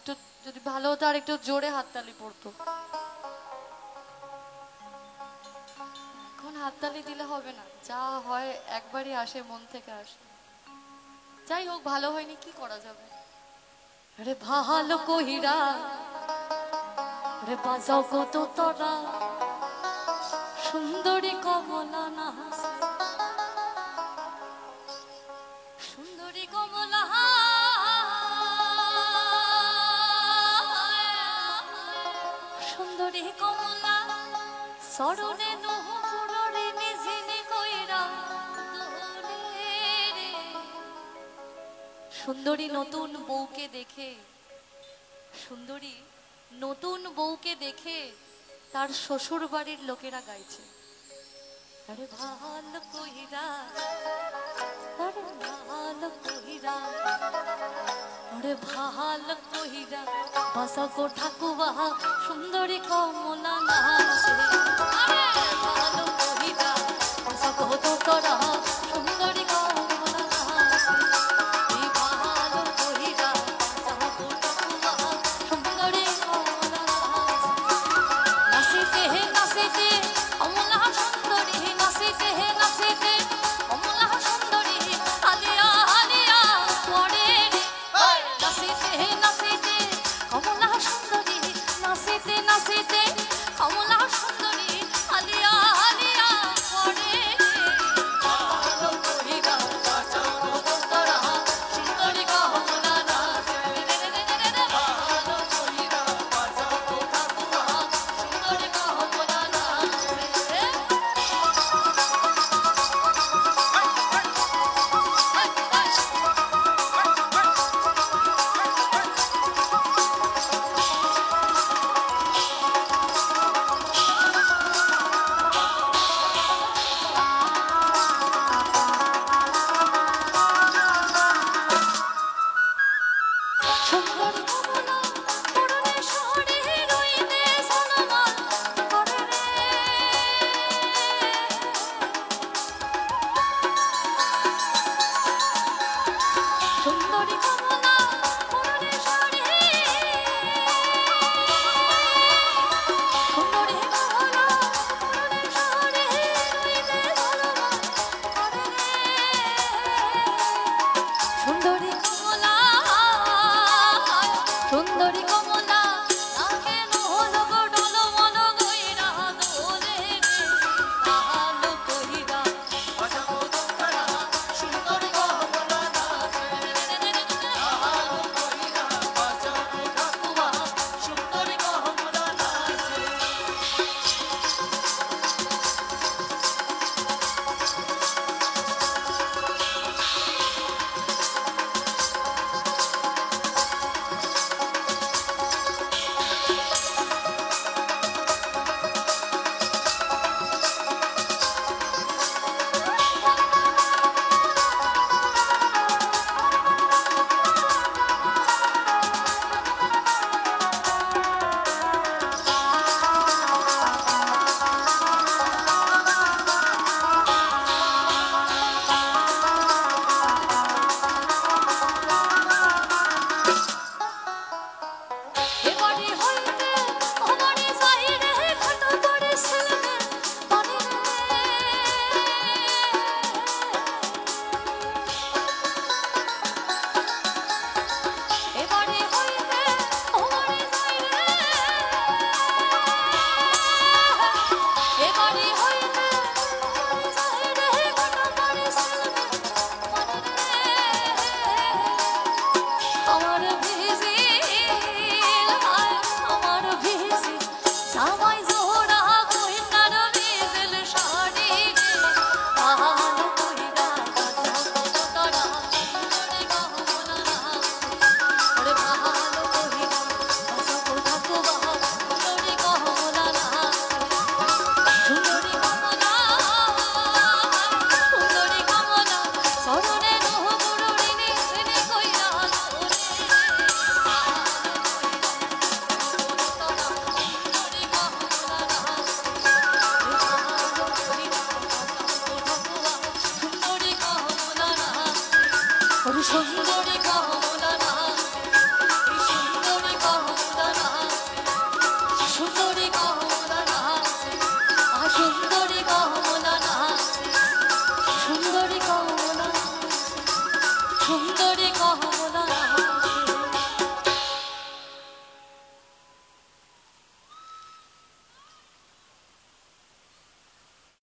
একটু যদি ভালো হতো আর একটু জোরে হাততালি পড়তো। এখন হাততালি দিলে হবে না, যা হয় একবারই আসে, মন থেকে আসে। যাই হোক, ভালো হয়নি, কি করা যাবে। আরে ভালো কহিরা রে বাজাও কত তোরা, সুন্দরী কমলা না সুন্দরী কমলা, সুন্দরী কমলা সরণে নহপুরে নিঝিনি কইরা রে। সুন্দরী নতুন বউকে দেখে, সুন্দরী নতুন বউকে দেখে তার শ্বশুর বাড়ির লোকেরা গাইছে, আরে ভালো কইরা, আরে ভালো কইরা, আরে ভালো কইরা বাসা গো ঠাকুবা, সুন্দরী কমলা নাচে। আরে ভালো কইরা বাসা গো তোরা, সুন্দরী কমলা নাচে। এই ভালো কইরা বাসা গো ঠাকুবা, সুন্দরী কমলা নাচে। নাচিতে হে নাচিতে কমলা সুন্দরী, নাচিতে হে নাচিতে কমলা সুন্দরী, আলিয়া আলিয়া পড়ে রে। নাচিতে হে নাচিতে কমলা সুন্দরী, নাচিতে নাচিতে কমলা সুন্দরী, আলিয়া আলিয়া পড়ে রে। ভালো কইরা বাসা গো তোরা, সুন্দরী কমলা নাচে। ভালো কইরা বাসা গো ঠাকুমা, সুন্দরী কমলা নাচে। সুন্দরী কমলা পরনে শাড়ি রইতে সনমান করে রে। সুন্দরী কমলা পরনে শাড়ি, সুন্দরী কমলা পরনে শাড়ি রইতে সনমান করে রে। সুন্দরী কমলা, সুন্দরী কমলা নাকে নহল গো ডল মন গইরা দোলে রে। ভালো কইরা বাসা গো তোরা, সুন্দরী কমলা নাচে। ভালো কইরা বাসা গো ঠাকুমা, সুন্দরী কমলা নাচে। এবারে হইতে আমারে যাই রে খাটা পড়ে ছেলে পানি রে। এবারে হইতে আমারে যাই রে, এবারে হইতে আমারে যাই রে খাটা পড়ে ছেলে পানি রে। আমার ভিজিল হায়, আমার ভিজিল জামাই জোড়া কইনার ভিজিল শাড়ি রে। ভালো কইরা বাসা গো তোরা, সুন্দরী কমলা নাচে। ওরে ভালো কইরা বাসা গো ঠাকুমা, সুন্দরী কমলা নাচে। সুন্দরী কমলা, সুন্দরী কমলা সরণে নহপুরে নিঝিনি কইরা দোলে রে। সুন্দরী